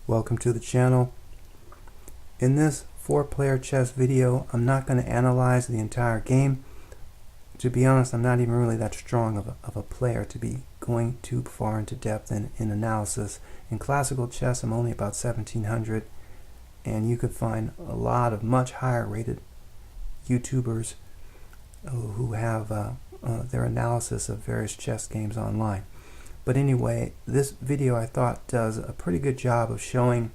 Welcome to the channel. In this 4-player chess video, I'm not going to analyze the entire game. To be honest, I'm not even really that strong of a player to be going too far into depth in analysis. In classical chess, I'm only about 1700, and you could find a lot of much higher rated YouTubers who have their analysis of various chess games online. But anyway, this video I thought does a pretty good job of showing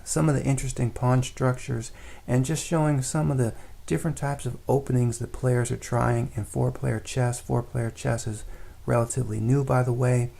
some of the interesting pawn structures and just showing some of the different types of openings that players are trying in 4-player chess. 4-player chess is relatively new, by the way.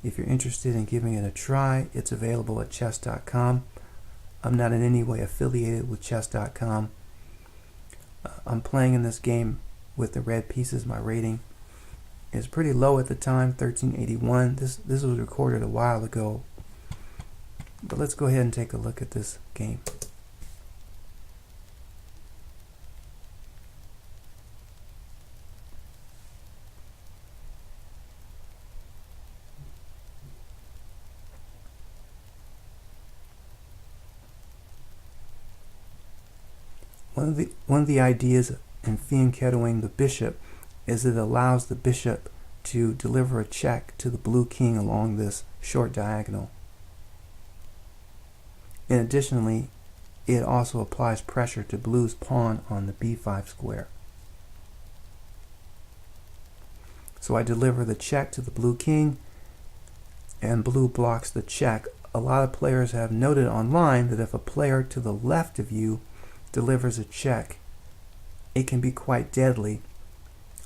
If you're interested in giving it a try, it's available at chess.com. I'm not in any way affiliated with chess.com. I'm playing in this game with the red pieces. My rating is pretty low at the time, 1381. This was recorded a while ago. But let's go ahead and take a look at this game. One of the ideas in fianchettoing the bishop is it allows the bishop to deliver a check to the blue king along this short diagonal. And additionally, it also applies pressure to blue's pawn on the b5 square. So I deliver the check to the blue king, and blue blocks the check. A lot of players have noted online that if a player to the left of you delivers a check, it can be quite deadly.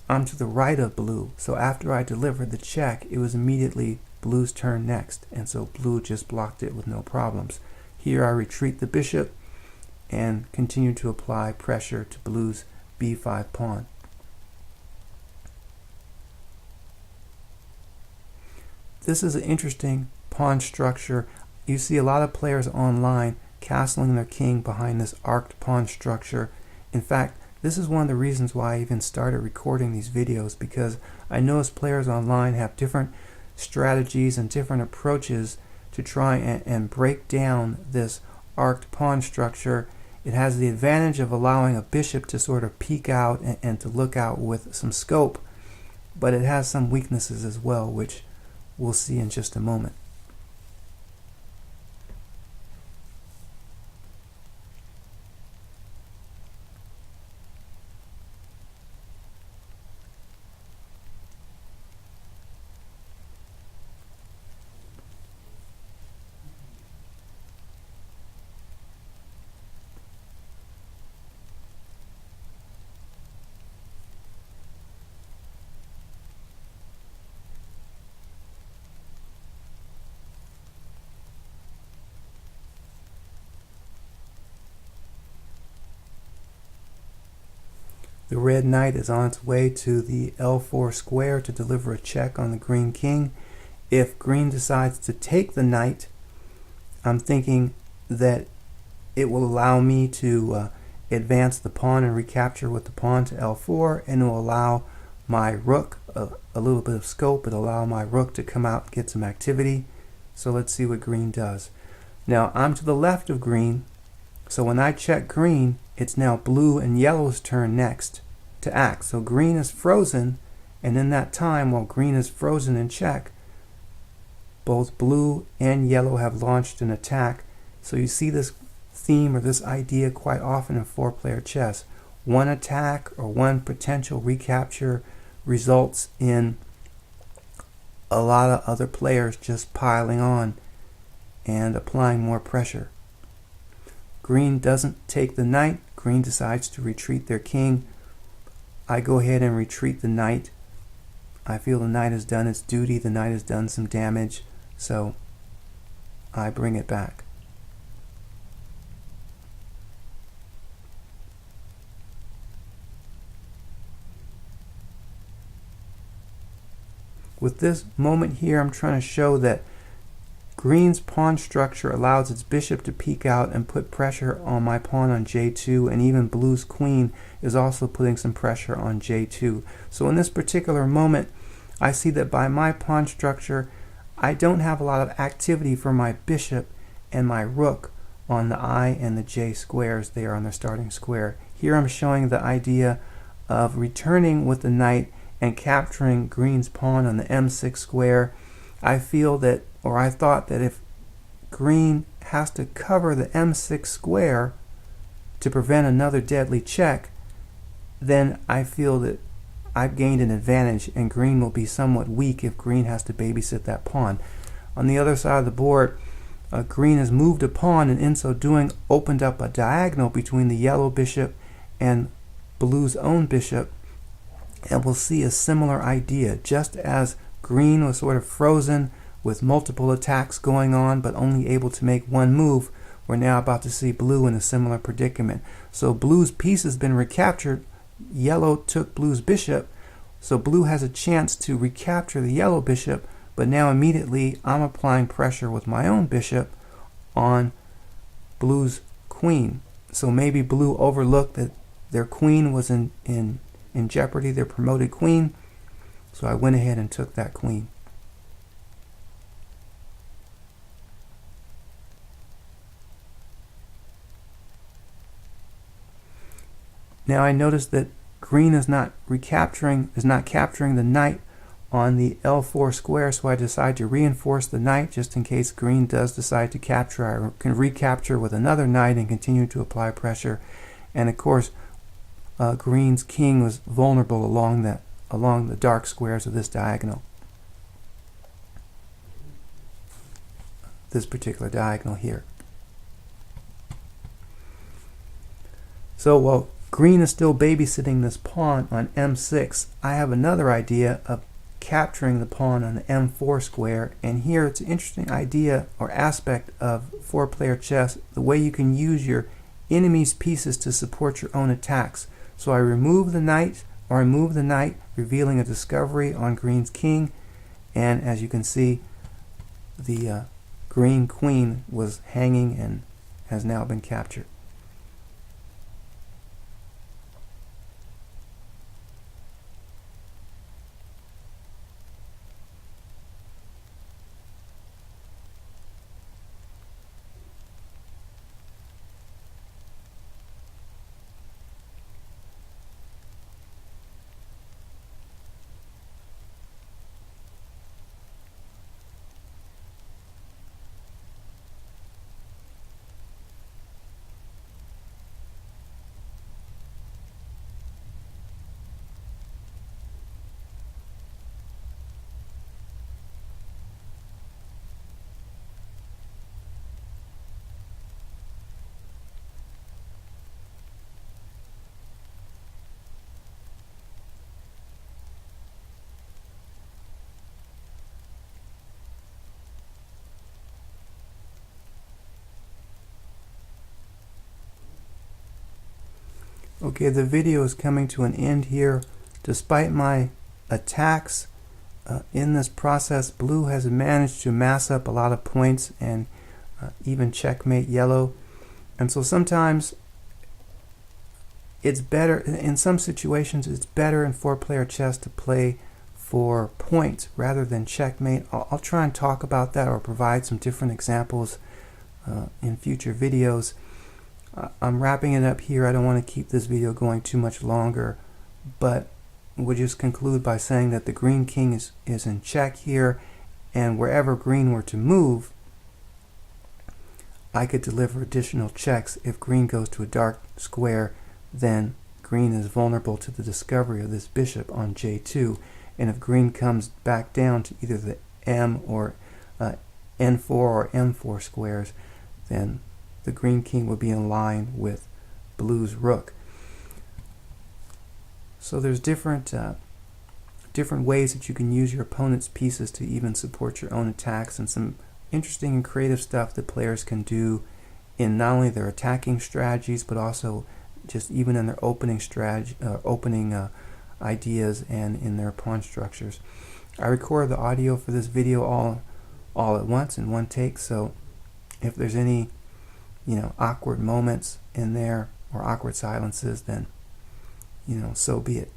I'm to the right of blue, so after I delivered the check, it was immediately blue's turn next, and so blue just blocked it with no problems. Here I retreat the bishop and continue to apply pressure to blue's b5 pawn. This is an interesting pawn structure. You see a lot of players online castling their king behind this arced pawn structure. In fact, this is one of the reasons why I even started recording these videos, because I notice players online have different strategies and different approaches to try and break down this arced pawn structure. It has the advantage of allowing a bishop to sort of peek out and to look out with some scope, but it has some weaknesses as well, which we'll see in just a moment. The red knight is on its way to the L4 square to deliver a check on the green king. If green decides to take the knight, I'm thinking that it will allow me to advance the pawn and recapture with the pawn to L4, and it will allow my rook a little bit of scope. It'll allow my rook to come out and get some activity. So let's see what green does. Now I'm to the left of green, so when I check green, it's now blue and yellow's turn next to act. So green is frozen, and in that time, while green is frozen in check, both blue and yellow have launched an attack. So you see this theme or this idea quite often in 4-player chess. One attack or one potential recapture results in a lot of other players just piling on and applying more pressure. Green doesn't take the knight. Green decides to retreat their king. I go ahead and retreat the knight. I feel the knight has done its duty. The knight has done some damage, so I bring it back. With this moment here, I'm trying to show that green's pawn structure allows its bishop to peek out and put pressure on my pawn on J2, and even blue's queen is also putting some pressure on J2. So in this particular moment, I see that by my pawn structure, I don't have a lot of activity for my bishop, and my rook on the I and the J squares there on their starting square. Here I'm showing the idea of returning with the knight and capturing green's pawn on the M6 square. I feel that, or I thought that if green has to cover the M6 square to prevent another deadly check, then I feel that I've gained an advantage and green will be somewhat weak if green has to babysit that pawn. On the other side of the board, green has moved a pawn, and in so doing opened up a diagonal between the yellow bishop and blue's own bishop, and we'll see a similar idea. Just as green was sort of frozen with multiple attacks going on but only able to make one move, we're now about to see blue in a similar predicament. So blue's piece has been recaptured. Yellow took blue's bishop, so blue has a chance to recapture the yellow bishop, but now immediately I'm applying pressure with my own bishop on blue's queen. So maybe blue overlooked that their queen was in jeopardy, their promoted queen, so I went ahead and took that queen. Now I notice that green is not capturing the knight on the L4 square, so I decide to reinforce the knight just in case green does decide to capture. I can recapture with another knight and continue to apply pressure. And of course, green's king was vulnerable along the dark squares of this diagonal. This particular diagonal here. So while green is still babysitting this pawn on M6, I have another idea of capturing the pawn on the M4 square, and here it's an interesting idea or aspect of four-player chess, the way you can use your enemy's pieces to support your own attacks. So I remove the knight, or I move the knight, revealing a discovery on green's king, and as you can see, the green queen was hanging and has now been captured. Okay, the video is coming to an end here. Despite my attacks in this process, blue has managed to mass up a lot of points and even checkmate yellow. And so sometimes it's better, in some situations, it's better in four-player chess to play for points rather than checkmate. I'll try and talk about that or provide some different examples in future videos. I'm wrapping it up here. I don't want to keep this video going too much longer, but we'll just conclude by saying that the green king is in check here, and wherever green were to move, I could deliver additional checks. If green goes to a dark square, then green is vulnerable to the discovery of this bishop on J2, and if green comes back down to either the M or N4 or M4 squares, then the green king would be in line with blue's rook. So there's different ways that you can use your opponent's pieces to even support your own attacks, and some interesting and creative stuff that players can do in not only their attacking strategies but also just even in their opening strategy, ideas, and in their pawn structures. I recorded the audio for this video all at once in one take, so if there's any awkward moments in there or awkward silences, then so be it.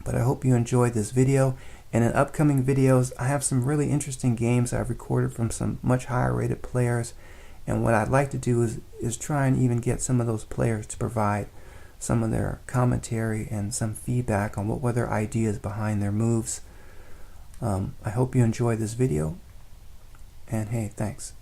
But I hope you enjoyed this video, and in upcoming videos I have some really interesting games I've recorded from some much higher rated players, And what I'd like to do is try and even get some of those players to provide some of their commentary and some feedback on what were their ideas behind their moves. I hope you enjoyed this video, and hey, thanks.